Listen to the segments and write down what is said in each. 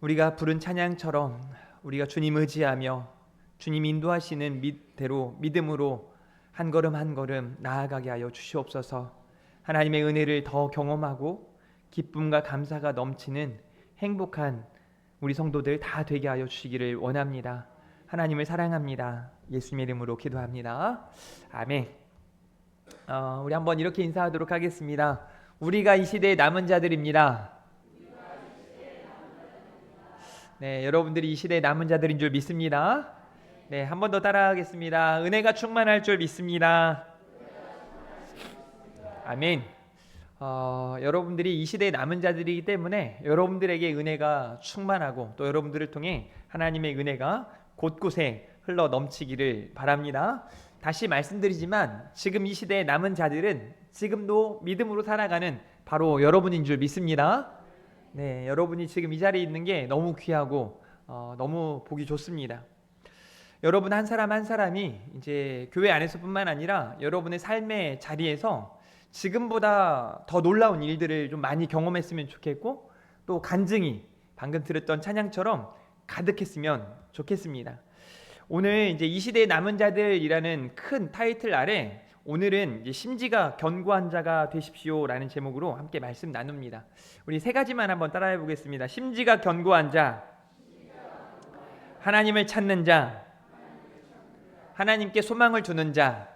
우리가 부른 찬양처럼 우리가 주님 의지하며 주님 인도하시는 대로 믿음으로 한 걸음 한 걸음 나아가게 하여 주시옵소서. 하나님의 은혜를 더 경험하고 기쁨과 감사가 넘치는 행복한 우리 성도들 다 되게 하여 주시기를 원합니다. 하나님을 사랑합니다. 예수님의 이름으로 기도합니다. 아멘. 우리 한번 이렇게 인사하도록 하겠습니다. 우리가 이 시대의 남은 자들입니다. 네, 여러분들이 이 시대의 남은 자들인 줄 믿습니다. 네, 한 번 더 따라하겠습니다. 은혜가 충만할 줄 믿습니다. 아멘. 여러분들이 이 시대의 남은 자들이기 때문에 여러분들에게 은혜가 충만하고 또 여러분들을 통해 하나님의 은혜가 곳곳에 흘러 넘치기를 바랍니다. 다시 말씀드리지만 지금 이 시대의 남은 자들은 지금도 믿음으로 살아가는 바로 여러분인 줄 믿습니다. 네, 여러분이 지금 이 자리에 있는 게 너무 귀하고 너무 보기 좋습니다. 여러분 한 사람 한 사람이 이제 교회 안에서뿐만 아니라 여러분의 삶의 자리에서 지금보다 더 놀라운 일들을 좀 많이 경험했으면 좋겠고 또 간증이 방금 들었던 찬양처럼 가득했으면 좋겠습니다. 오늘 이제 이 시대의 남은 자들이라는 큰 타이틀 아래 오늘은 이제 심지가 견고한 자가 되십시오라는 제목으로 함께 말씀 나눕니다. 우리 세 가지만 한번 따라해 보겠습니다. 심지가 견고한 자, 하나님을 찾는 자, 하나님께 소망을 두는 자.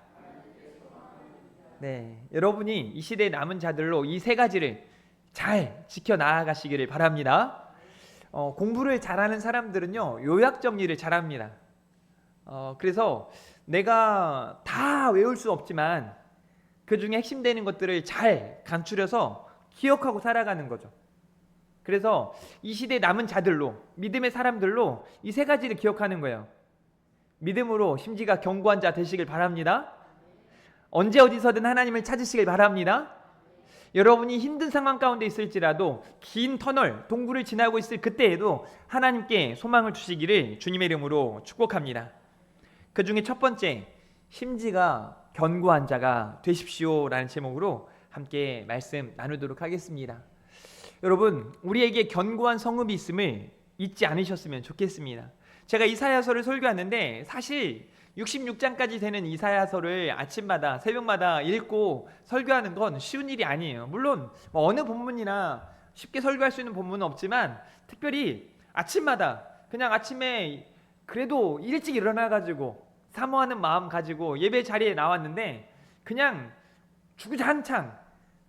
네, 여러분이 이 시대의 남은 자들로 이 세 가지를 잘 지켜 나아가시기를 바랍니다. 공부를 잘하는 사람들은요 요약 정리를 잘합니다. 그래서 내가 다 외울 수 없지만 그 중에 핵심되는 것들을 잘 간추려서 기억하고 살아가는 거죠. 그래서 이 시대에 남은 자들로 믿음의 사람들로 이 세 가지를 기억하는 거예요. 믿음으로 심지가 견고한 자 되시길 바랍니다. 언제 어디서든 하나님을 찾으시길 바랍니다. 여러분이 힘든 상황 가운데 있을지라도 긴 터널, 동굴을 지나고 있을 그때에도 하나님께 소망을 주시기를 주님의 이름으로 축복합니다. 그 중에 첫 번째, 심지가 견고한 자가 되십시오라는 제목으로 함께 말씀 나누도록 하겠습니다. 여러분, 우리에게 견고한 성읍이 있음을 잊지 않으셨으면 좋겠습니다. 제가 이사야서를 설교하는데 사실 66장까지 되는 이사야서를 아침마다 새벽마다 읽고 설교하는 건 쉬운 일이 아니에요. 물론 어느 본문이나 쉽게 설교할 수 있는 본문은 없지만 특별히 아침마다 그냥 아침에 그래도 일찍 일어나가지고 사모하는 마음 가지고 예배 자리에 나왔는데 그냥 주구장창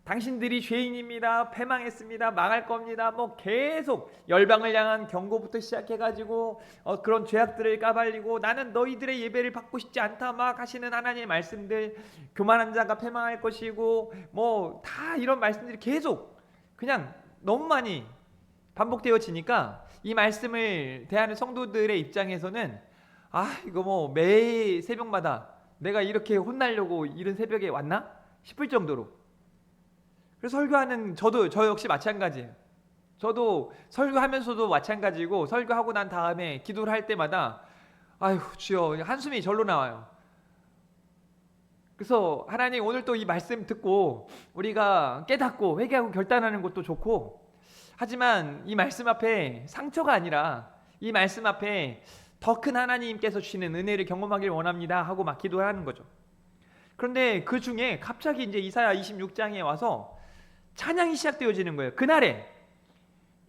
당신들이 죄인입니다, 패망했습니다, 망할 겁니다, 뭐 계속 열방을 향한 경고부터 시작해가지고 그런 죄악들을 까발리고 나는 너희들의 예배를 받고 싶지 않다 막 하시는 하나님의 말씀들, 교만한 자가 패망할 것이고 뭐 다 이런 말씀들이 계속 그냥 너무 많이 반복되어지니까 이 말씀을 대하는 성도들의 입장에서는 이거 뭐 매 새벽마다 내가 이렇게 혼나려고 이른 새벽에 왔나 싶을 정도로. 그래서 설교하는 저 역시 마찬가지예요. 저도 설교하면서도 마찬가지고 설교하고 난 다음에 기도를 할 때마다 아유 주여 한숨이 절로 나와요. 그래서 하나님 오늘 또 이 말씀 듣고 우리가 깨닫고 회개하고 결단하는 것도 좋고 하지만 이 말씀 앞에 상처가 아니라 이 말씀 앞에 더 큰 하나님께서 주시는 은혜를 경험하길 원합니다 하고 막 기도를 하는 거죠. 그런데 그 중에 갑자기 이제 이사야 26장에 와서 찬양이 시작되어지는 거예요. 그날에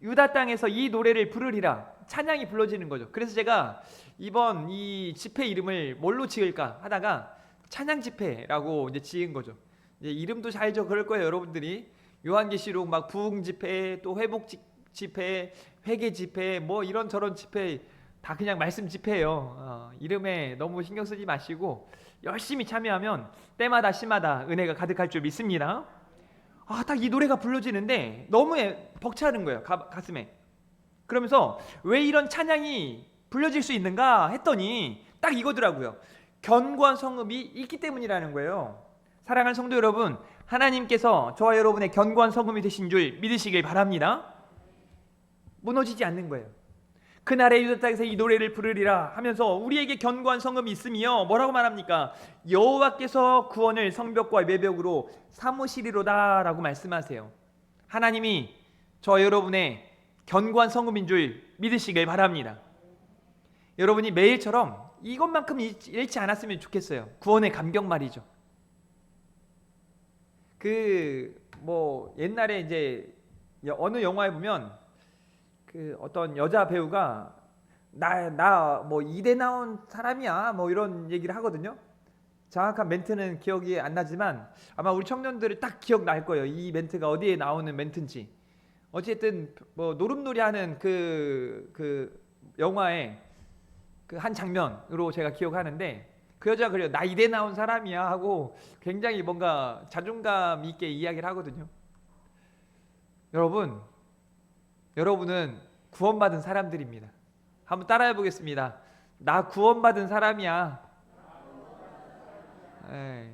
유다 땅에서 이 노래를 부르리라 찬양이 불러지는 거죠. 그래서 제가 이번 이 집회 이름을 뭘로 지을까 하다가 찬양 집회라고 이제 지은 거죠. 이제 이름도 잘 그럴 거예요, 여러분들이. 요한계시록 막 부흥 집회, 또 회복 집회, 회개 집회, 뭐 이런저런 집회 다 그냥 말씀 집회예요. 이름에 너무 신경 쓰지 마시고 열심히 참여하면 때마다 시마다 은혜가 가득할 줄 믿습니다. 딱 이 노래가 불러지는데 너무 벅차는 거예요, 가슴에. 그러면서 왜 이런 찬양이 불려질 수 있는가 했더니 딱 이거더라고요. 견고한 성읍이 있기 때문이라는 거예요. 사랑하는 성도 여러분, 하나님께서 저와 여러분의 견고한 성읍이 되신 줄 믿으시길 바랍니다. 무너지지 않는 거예요. 그날의 유다 땅에서 이 노래를 부르리라 하면서 우리에게 견고한 성읍이 있으며 뭐라고 말합니까? 여호와께서 구원을 성벽과 외벽으로 삼으시리로다 라고 말씀하세요. 하나님이 저 여러분의 견고한 성읍인 줄 믿으시길 바랍니다. 여러분이 매일처럼 이것만큼 잃지 않았으면 좋겠어요. 구원의 감격 말이죠. 옛날에 이제 어느 영화에 보면 그 어떤 여자 배우가 나 이대 나온 사람이야 이런 얘기를 하거든요. 정확한 멘트는 기억이 안 나지만 아마 우리 청년들이 딱 기억날 거예요. 이 멘트가 어디에 나오는 멘트인지. 어쨌든 노름놀이하는 그 영화의 그 한 장면으로 제가 기억하는데, 그 여자가 그래요. 나 이대 나온 사람이야 하고 굉장히 뭔가 자존감 있게 이야기를 하거든요. 여러분은 구원받은 사람들입니다. 한번 따라해 보겠습니다. 나 구원받은 사람이야. 에이,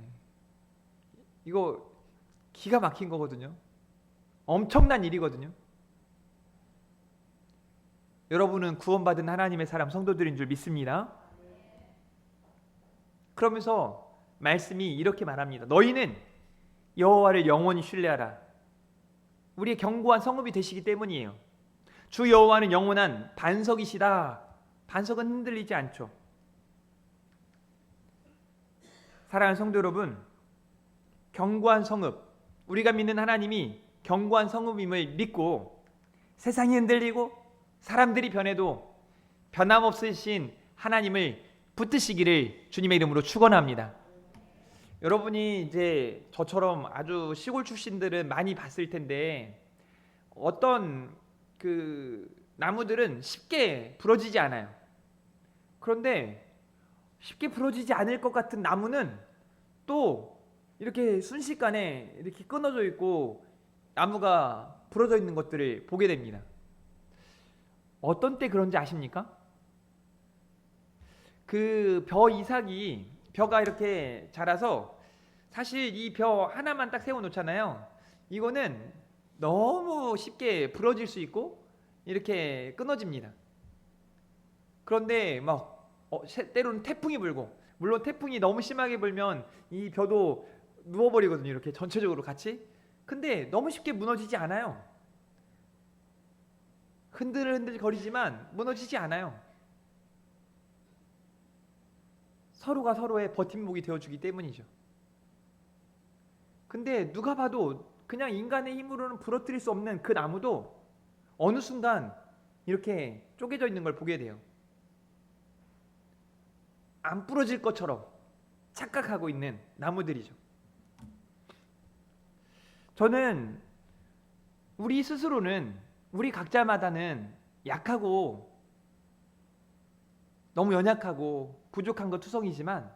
이거 기가 막힌 거거든요. 엄청난 일이거든요. 여러분은 구원받은 하나님의 사람, 성도들인 줄 믿습니다. 그러면서 말씀이 이렇게 말합니다. 너희는 여호와를 영원히 신뢰하라. 우리의 견고한 성읍이 되시기 때문이에요. 주 여호와는 영원한 반석이시다. 반석은 흔들리지 않죠. 사랑하는 성도 여러분, 견고한 성읍, 우리가 믿는 하나님이 견고한 성읍임을 믿고 세상이 흔들리고 사람들이 변해도 변함없으신 하나님을 붙드시기를 주님의 이름으로 축원합니다. 여러분이 이제 저처럼 아주 시골 출신들은 많이 봤을 텐데, 어떤 그 나무들은 쉽게 부러지지 않아요. 그런데 쉽게 부러지지 않을 것 같은 나무는 또 이렇게 순식간에 이렇게 끊어져 있고 나무가 부러져 있는 것들을 보게 됩니다. 어떤 때 그런지 아십니까? 그 벼 이삭이 벼가 이렇게 자라서 사실 이 벼 하나만 딱 세워 놓잖아요. 이거는 너무 쉽게 부러질 수 있고 이렇게 끊어집니다. 그런데 때로는 태풍이 불고, 물론 태풍이 너무 심하게 불면 이 벼도 누워버리거든요. 이렇게 전체적으로 같이. 근데 너무 쉽게 무너지지 않아요. 흔들흔들 거리지만 무너지지 않아요. 서로가 서로의 버팀목이 되어주기 때문이죠. 근데 누가 봐도 그냥 인간의 힘으로는 부러뜨릴 수 없는 그 나무도 어느 순간 이렇게 쪼개져 있는 걸 보게 돼요. 안 부러질 것처럼 착각하고 있는 나무들이죠. 저는 우리 스스로는, 우리 각자마다는 약하고 너무 연약하고 부족한 것 투성이지만,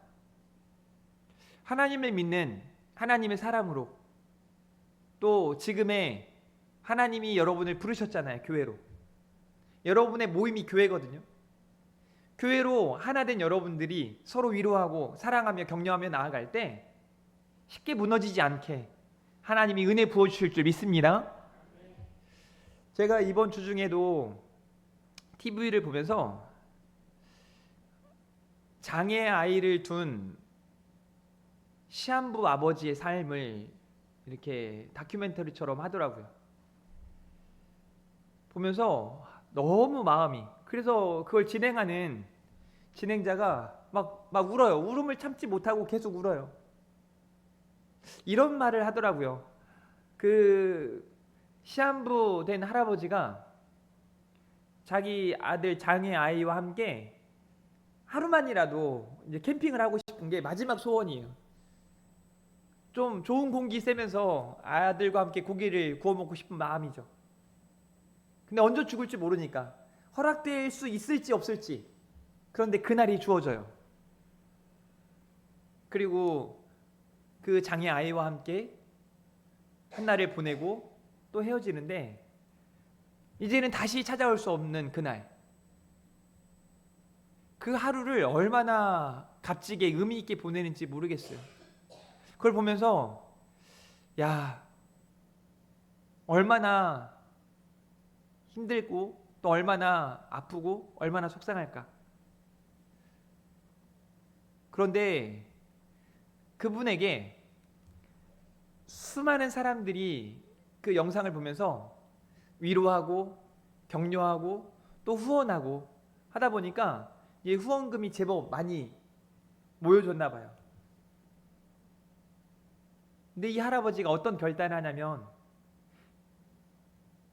하나님을 믿는 하나님의 사람으로, 또 지금의 하나님이 여러분을 부르셨잖아요. 교회로. 여러분의 모임이 교회거든요. 교회로 하나 된 여러분들이 서로 위로하고 사랑하며 격려하며 나아갈 때 쉽게 무너지지 않게 하나님이 은혜 부어주실 줄 믿습니다. 제가 이번 주 중에도 TV를 보면서 장애 아이를 둔 시한부 아버지의 삶을 이렇게 다큐멘터리처럼 하더라고요. 보면서 너무 마음이, 그래서 그걸 진행하는 진행자가 막 울어요. 울음을 참지 못하고 계속 울어요. 이런 말을 하더라고요. 그 시한부 된 할아버지가 자기 아들 장애 아이와 함께 하루만이라도 이제 캠핑을 하고 싶은 게 마지막 소원이에요. 좀 좋은 공기 쐬면서 아들과 함께 고기를 구워 먹고 싶은 마음이죠. 근데 언제 죽을지 모르니까 허락될 수 있을지 없을지, 그런데 그날이 주어져요. 그리고 그 장애 아이와 함께 한 날을 보내고 또 헤어지는데, 이제는 다시 찾아올 수 없는 그날, 그 하루를 얼마나 값지게 의미 있게 보내는지 모르겠어요. 그걸 보면서 얼마나 힘들고 또 얼마나 아프고 얼마나 속상할까. 그런데 그분에게 수많은 사람들이 그 영상을 보면서 위로하고 격려하고 또 후원하고 하다 보니까 이 후원금이 제법 많이 모여졌나 봐요. 근데 이 할아버지가 어떤 결단을 하냐면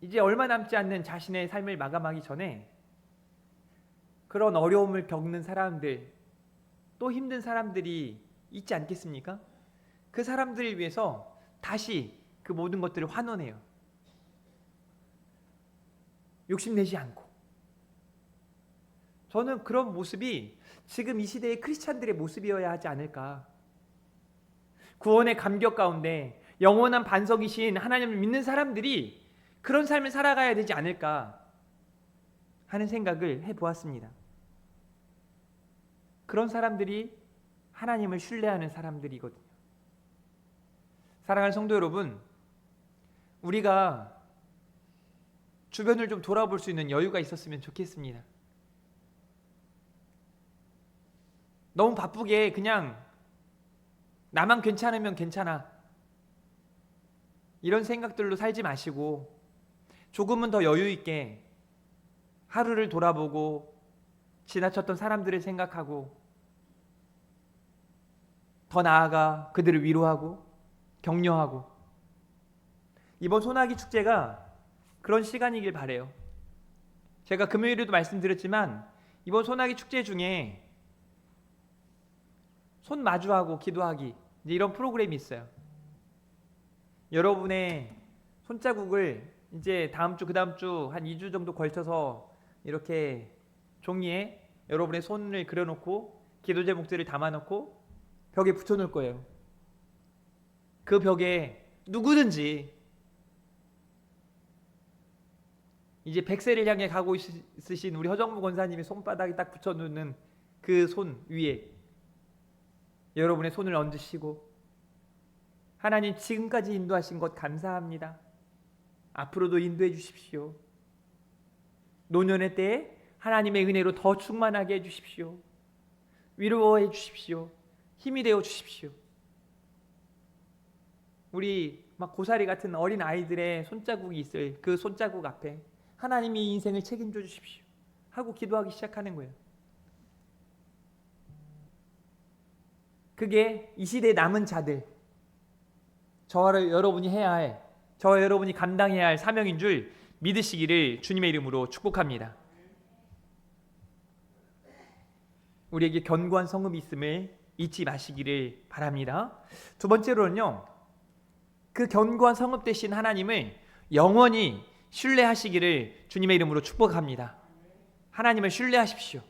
이제 얼마 남지 않는 자신의 삶을 마감하기 전에 그런 어려움을 겪는 사람들, 또 힘든 사람들이 있지 않겠습니까? 그 사람들을 위해서 다시 그 모든 것들을 환원해요. 욕심내지 않고. 저는 그런 모습이 지금 이 시대의 크리스찬들의 모습이어야 하지 않을까. 구원의 감격 가운데 영원한 반석이신 하나님을 믿는 사람들이 그런 삶을 살아가야 되지 않을까 하는 생각을 해보았습니다. 그런 사람들이 하나님을 신뢰하는 사람들이거든요. 사랑하는 성도 여러분, 우리가 주변을 좀 돌아볼 수 있는 여유가 있었으면 좋겠습니다. 너무 바쁘게 그냥 나만 괜찮으면 괜찮아 이런 생각들로 살지 마시고 조금은 더 여유 있게 하루를 돌아보고 지나쳤던 사람들을 생각하고 더 나아가 그들을 위로하고 격려하고 이번 소나기 축제가 그런 시간이길 바래요. 제가 금요일에도 말씀드렸지만 이번 소나기 축제 중에 손 마주하고 기도하기 이런 프로그램이 있어요. 여러분의 손자국을 이제 다음 주, 그 다음 주 한 2주 정도 걸쳐서 이렇게 종이에 여러분의 손을 그려놓고 기도 제목들을 담아놓고 벽에 붙여놓을 거예요. 그 벽에 누구든지 이제 100세를 향해 가고 있으신 우리 허정무 권사님의 손바닥에 딱 붙여놓는 그 손 위에 여러분의 손을 얹으시고 하나님 지금까지 인도하신 것 감사합니다. 앞으로도 인도해 주십시오. 노년의 때에 하나님의 은혜로 더 충만하게 해 주십시오. 위로해 주십시오. 힘이 되어 주십시오. 우리 막 고사리 같은 어린 아이들의 손자국이 있을 그 손자국 앞에 하나님이 이 인생을 책임져 주십시오 하고 기도하기 시작하는 거예요. 그게 이 시대에 남은 자들, 저와 여러분이 해야 할, 저와 여러분이 감당해야 할 사명인 줄 믿으시기를 주님의 이름으로 축복합니다. 우리에게 견고한 성읍이 있음을 잊지 마시기를 바랍니다. 두 번째로는요, 그 견고한 성읍 되신 하나님을 영원히 신뢰하시기를 주님의 이름으로 축복합니다. 하나님을 신뢰하십시오.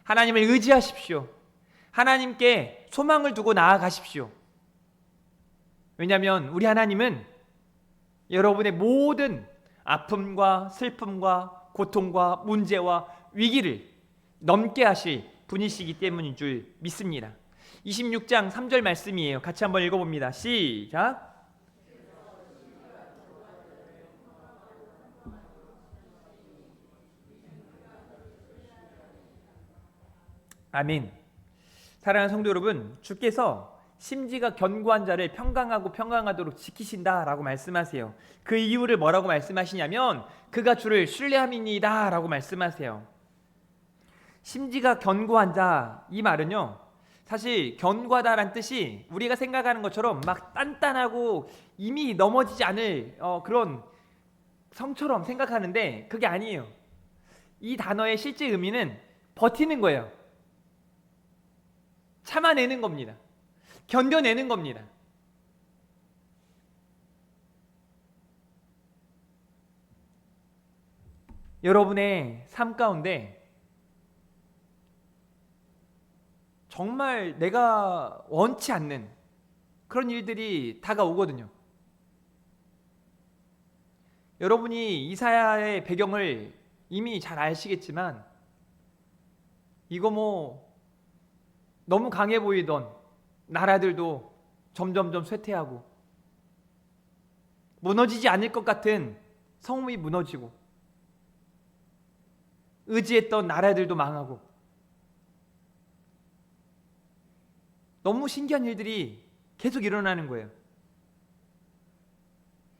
하나님을 의지하십시오. 하나님께 소망을 두고 나아가십시오. 왜냐하면 우리 하나님은 여러분의 모든 아픔과 슬픔과 고통과 문제와 위기를 넘게 하실 분이시기 때문인 줄 믿습니다. 26장 3절 말씀이에요. 같이 한번 읽어봅니다. 시작. 아멘. 사랑하는 성도 여러분, 주께서 심지가 견고한 자를 평강하고 평강하도록 지키신다라고 말씀하세요. 그 이유를 뭐라고 말씀하시냐면 그가 주를 신뢰함이니이다 라고 말씀하세요. 심지가 견고한 자, 이 말은요, 사실 견고하다란 뜻이 우리가 생각하는 것처럼 막 단단하고 이미 넘어지지 않을 그런 성처럼 생각하는데 그게 아니에요. 이 단어의 실제 의미는 버티는 거예요. 참아내는 겁니다. 견뎌내는 겁니다. 여러분의 삶 가운데 정말 내가 원치 않는 그런 일들이 다가오거든요. 여러분이 이사야의 배경을 이미 잘 아시겠지만 이거 뭐 너무 강해 보이던 나라들도 점점점 쇠퇴하고 무너지지 않을 것 같은 성읍이 무너지고 의지했던 나라들도 망하고 너무 신기한 일들이 계속 일어나는 거예요.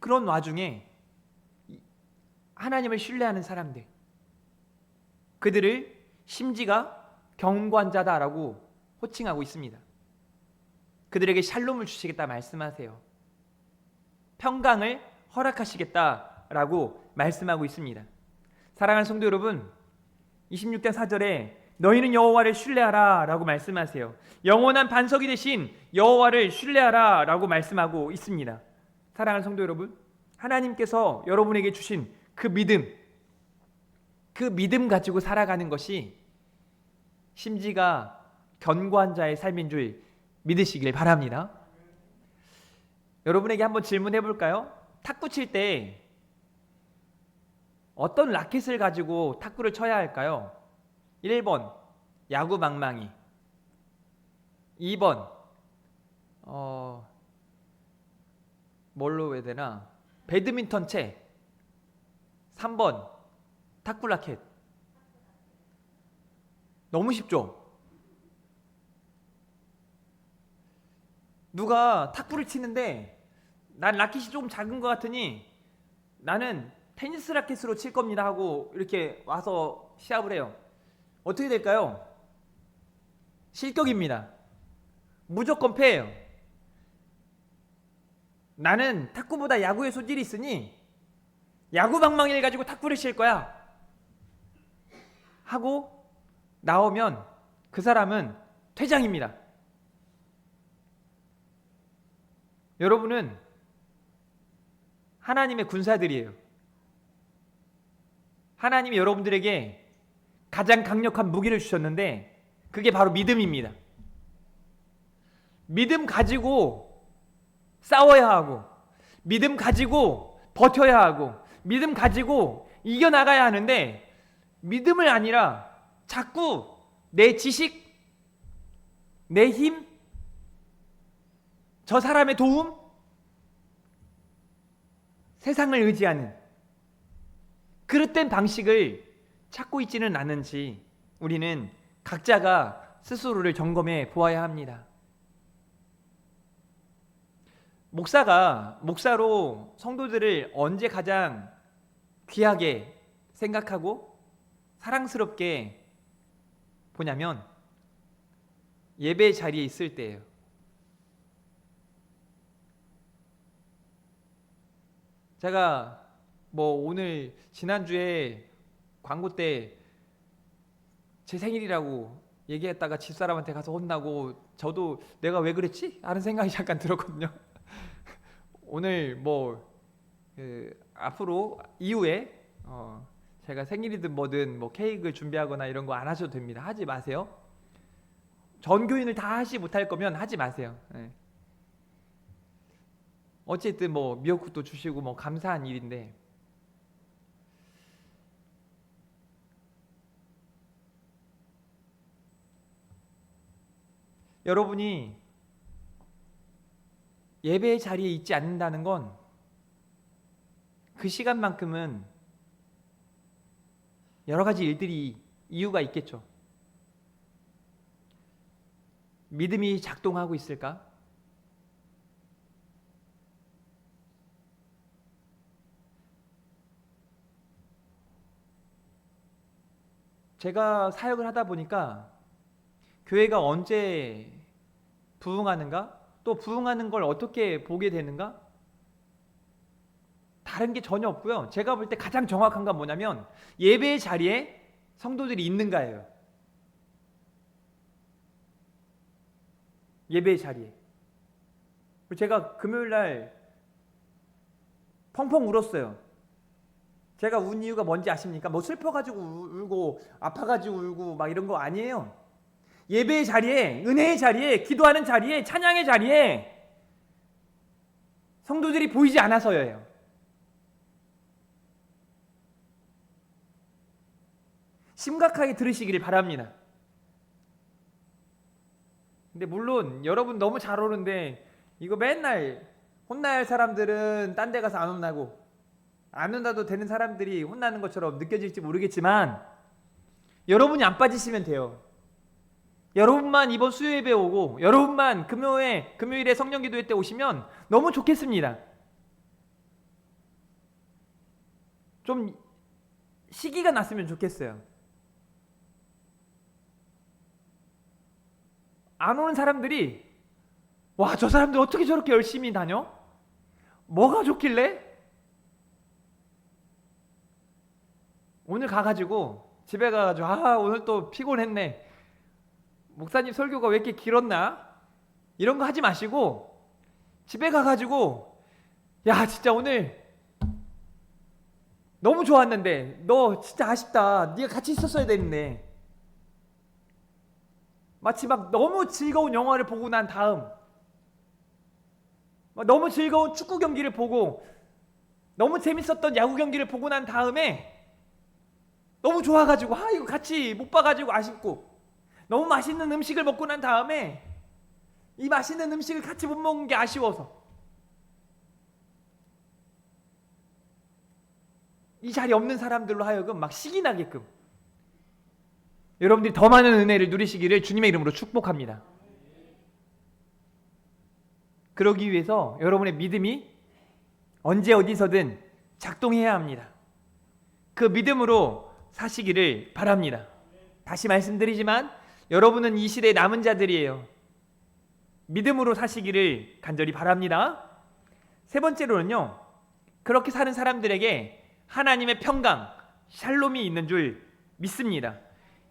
그런 와중에 하나님을 신뢰하는 사람들, 그들을 심지가 경건자다라고 호칭하고 있습니다. 그들에게 샬롬을 주시겠다 말씀하세요. 평강을 허락하시겠다라고 말씀하고 있습니다. 사랑하는 성도 여러분, 26장 4절에 너희는 여호와를 신뢰하라 라고 말씀하세요. 영원한 반석이 되신 여호와를 신뢰하라 라고 말씀하고 있습니다. 사랑하는 성도 여러분, 하나님께서 여러분에게 주신 그 믿음 가지고 살아가는 것이 심지가 견고한 자의 삶인 줄 믿으시길 바랍니다. 여러분에게 한번 질문해 볼까요? 탁구 칠 때 어떤 라켓을 가지고 탁구를 쳐야 할까요? 1번 야구 방망이, 2번 뭘로 해야 되나? 배드민턴 채, 3번 탁구 라켓. 너무 쉽죠? 누가 탁구를 치는데 난 라켓이 조금 작은 것 같으니 나는 테니스 라켓으로 칠 겁니다 하고 이렇게 와서 시합을 해요. 어떻게 될까요? 실격입니다. 무조건 패예요. 나는 탁구보다 야구에 소질이 있으니 야구 방망이를 가지고 탁구를 칠 거야 하고 나오면 그 사람은 퇴장입니다. 여러분은 하나님의 군사들이에요. 하나님이 여러분들에게 가장 강력한 무기를 주셨는데 그게 바로 믿음입니다. 믿음 가지고 싸워야 하고, 믿음 가지고 버텨야 하고, 믿음 가지고 이겨나가야 하는데, 믿음을 아니라 자꾸 내 지식, 내 힘, 저 사람의 도움, 세상을 의지하는 그릇된 방식을 찾고 있지는 않은지 우리는 각자가 스스로를 점검해 보아야 합니다. 목사로 성도들을 언제 가장 귀하게 생각하고 사랑스럽게 보냐면 예배 자리에 있을 때예요. 제가 오늘 지난주에 광고 때 제 생일이라고 얘기했다가 집사람한테 가서 혼나고 저도 내가 왜 그랬지? 하는 생각이 잠깐 들었거든요. 오늘 앞으로 이후에 제가 생일이든 뭐든 케이크를 준비하거나 이런 거 안 하셔도 됩니다. 하지 마세요. 전교인을 다 하지 못할 거면 하지 마세요. 네. 어쨌든 미역국도 주시고 감사한 일인데, 여러분이 예배의 자리에 있지 않는다는 건 그 시간만큼은 여러 가지 이유가 있겠죠. 믿음이 작동하고 있을까? 제가 사역을 하다 보니까 교회가 언제 부흥하는가? 또 부흥하는 걸 어떻게 보게 되는가? 다른 게 전혀 없고요. 제가 볼 때 가장 정확한 건 뭐냐면 예배의 자리에 성도들이 있는가예요. 예배의 자리에. 제가 금요일 날 펑펑 울었어요. 제가 운 이유가 뭔지 아십니까? 슬퍼가지고 울고 아파가지고 울고 이런 거 아니에요. 예배의 자리에, 은혜의 자리에, 기도하는 자리에, 찬양의 자리에 성도들이 보이지 않아서예요. 심각하게 들으시기를 바랍니다. 근데 물론 여러분 너무 잘 오는데 이거 맨날 혼나야 할 사람들은 딴 데 가서 안 혼나고 안 혼나도 되는 사람들이 혼나는 것처럼 느껴질지 모르겠지만 여러분이 안 빠지시면 돼요. 여러분만 이번 수요예배 오고 여러분만 금요일에 성령기도회 때 오시면 너무 좋겠습니다. 좀 시기가 났으면 좋겠어요. 안 오는 사람들이 와, 저 사람들 어떻게 저렇게 열심히 다녀? 뭐가 좋길래? 오늘 가가지고 집에 가가지고 오늘 또 피곤했네, 목사님 설교가 왜 이렇게 길었나, 이런 거 하지 마시고 집에 가가지고 야, 진짜 오늘 너무 좋았는데 너 진짜 아쉽다, 네가 같이 있었어야 되는데, 마치 막 너무 즐거운 영화를 보고 난 다음, 막 너무 즐거운 축구 경기를 보고 너무 재밌었던 야구 경기를 보고 난 다음에 너무 좋아가지고 이거 같이 못 봐가지고 아쉽고, 너무 맛있는 음식을 먹고 난 다음에 이 맛있는 음식을 같이 못 먹은 게 아쉬워서 이 자리에 없는 사람들로 하여금 막 식이 나게끔 여러분들이 더 많은 은혜를 누리시기를 주님의 이름으로 축복합니다. 그러기 위해서 여러분의 믿음이 언제 어디서든 작동해야 합니다. 그 믿음으로 사시기를 바랍니다. 다시 말씀드리지만 여러분은 이 시대의 남은 자들이에요. 믿음으로 사시기를 간절히 바랍니다. 세 번째로는요, 그렇게 사는 사람들에게 하나님의 평강, 샬롬이 있는 줄 믿습니다.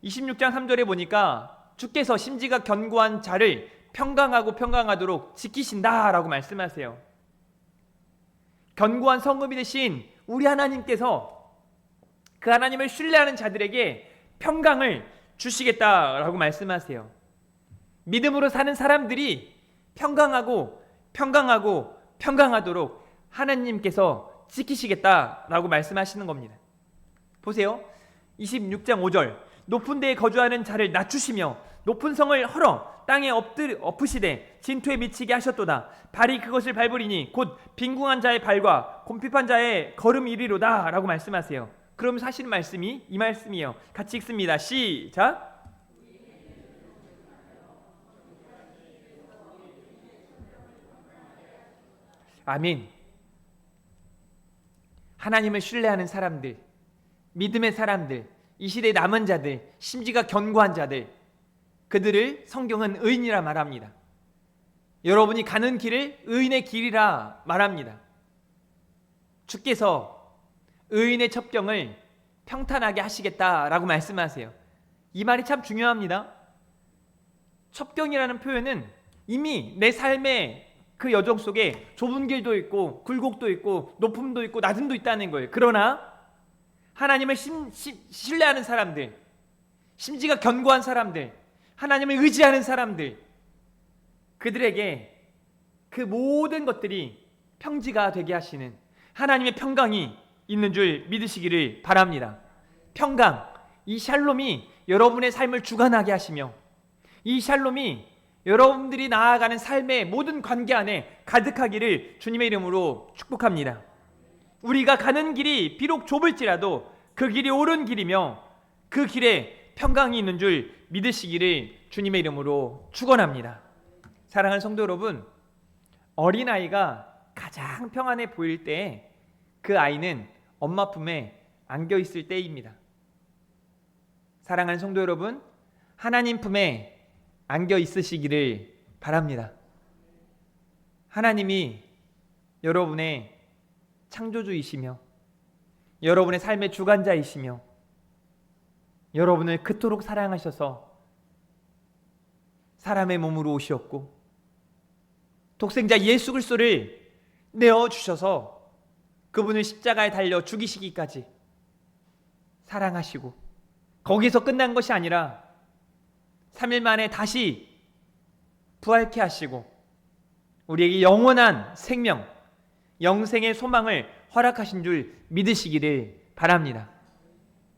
26장 3절에 보니까 주께서 심지가 견고한 자를 평강하도록 지키신다라고 말씀하세요. 견고한 성읍이 되신 우리 하나님께서 그 하나님을 신뢰하는 자들에게 평강을 주시겠다라고 말씀하세요. 믿음으로 사는 사람들이 평강하도록 하나님께서 지키시겠다라고 말씀하시는 겁니다. 보세요. 26장 5절, 높은 데에 거주하는 자를 낮추시며 높은 성을 헐어 땅에 엎으시되 진토에 미치게 하셨도다. 발이 그것을 밟으리니 곧 빈궁한 자의 발과 곰핍한 자의 걸음이 이리로다 라고 말씀하세요. 그럼 사실 말씀이 이 말씀이에요. 같이 읽습니다. 시작. 아멘. 하나님을 신뢰하는 사람들, 믿음의 사람들, 이 시대의 남은 자들, 심지가 견고한 자들, 그들을 성경은 의인이라 말합니다. 여러분이 가는 길을 의인의 길이라 말합니다. 주께서 의인의 첩경을 평탄하게 하시겠다라고 말씀하세요. 이 말이 참 중요합니다. 첩경이라는 표현은 이미 내 삶의 그 여정 속에 좁은 길도 있고 굴곡도 있고 높음도 있고 낮음도 있다는 거예요. 그러나 하나님을 신뢰하는 사람들, 심지가 견고한 사람들, 하나님을 의지하는 사람들, 그들에게 그 모든 것들이 평지가 되게 하시는 하나님의 평강이 있는 줄 믿으시기를 바랍니다. 평강, 이 샬롬이 여러분의 삶을 주관하게 하시며 이 샬롬이 여러분들이 나아가는 삶의 모든 관계 안에 가득하기를 주님의 이름으로 축복합니다. 우리가 가는 길이 비록 좁을지라도 그 길이 옳은 길이며 그 길에 평강이 있는 줄 믿으시기를 주님의 이름으로 축원합니다. 사랑하는 성도 여러분, 어린아이가 가장 평안해 보일 때 그 아이는 엄마 품에 안겨 있을 때입니다. 사랑하는 성도 여러분, 하나님 품에 안겨 있으시기를 바랍니다. 하나님이 여러분의 창조주이시며 여러분의 삶의 주관자이시며 여러분을 그토록 사랑하셔서 사람의 몸으로 오셨고 독생자 예수 그리스도를 내어주셔서 그분을 십자가에 달려 죽이시기까지 사랑하시고 거기서 끝난 것이 아니라 3일 만에 다시 부활케 하시고 우리에게 영원한 생명, 영생의 소망을 허락하신 줄 믿으시기를 바랍니다.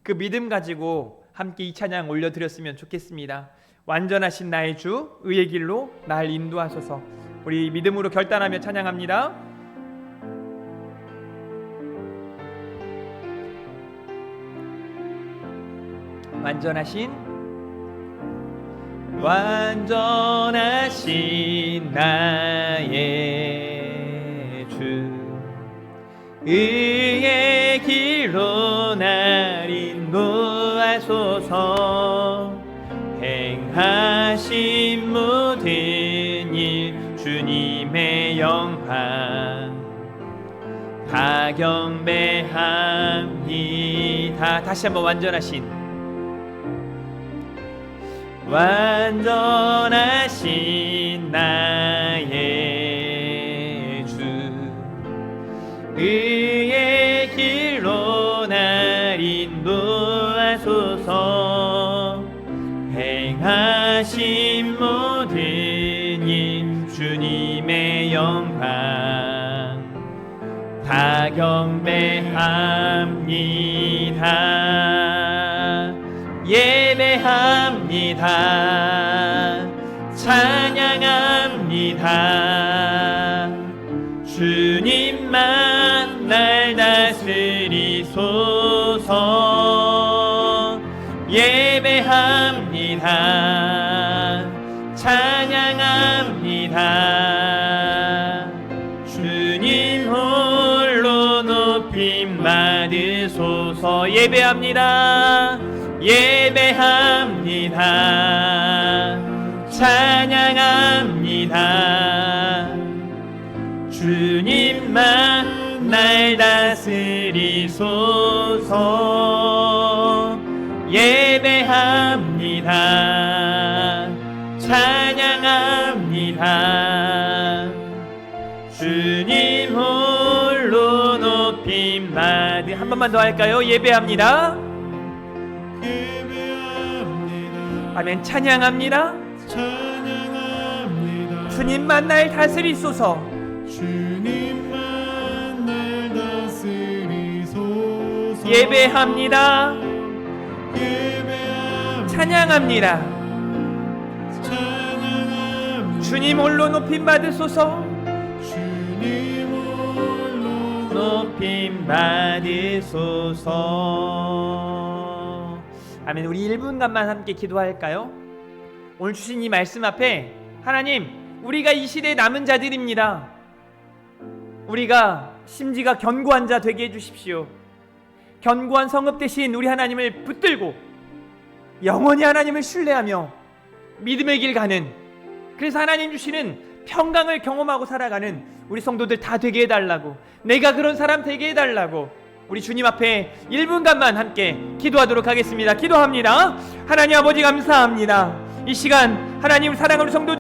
그 믿음 가지고 함께 이 찬양 올려드렸으면 좋겠습니다. 완전하신 나의 주, 의의 길로 날 인도하소서. 우리 믿음으로 결단하며 찬양합니다. 완전하신 나의 주, 의의 길로 날 하소서. 행하신 모든 일 주님의 영광 다 경배합니다. 다시 한번 완전하신 나의 주, 의의 길로 날 인도하소서. 행하신 모든 일 주님의 영광 다 경배합니다. 예배합니다. 찬양합니다. 주님만 날 다스리소서. 예배합니다. 찬양합니다. 주님 홀로 높임 받으소서. 예배합니다. 예배합니다. 찬양합니다. 주님만 날 다스리소서. 예배합니다. 찬양합니다. 주님 홀로 높임 받으. 한 번만 더 할까요? 예배합니다. 아멘. 찬양합니다. 주님만 날 다스리소서. 주님만 날 다스리소서. 예배합니다. 찬양합니다. 주님 홀로 높임 받으소서. 주님 홀로 높임 받으소서. 아멘. 우리 1분간만 함께 기도할까요? 오늘 주신 이 말씀 앞에 하나님, 우리가 이 시대의 남은 자들입니다. 우리가 심지가 견고한 자 되게 해주십시오. 견고한 성읍 대신 우리 하나님을 붙들고 영원히 하나님을 신뢰하며 믿음의 길 가는, 그래서 하나님 주시는 평강을 경험하고 살아가는 우리 성도들 다 되게 해달라고, 내가 그런 사람 되게 해달라고 우리 주님 앞에 1분간만 함께 기도하도록 하겠습니다. 기도합니다. 하나님 아버지 감사합니다. 이 시간 하나님 사랑하는 성도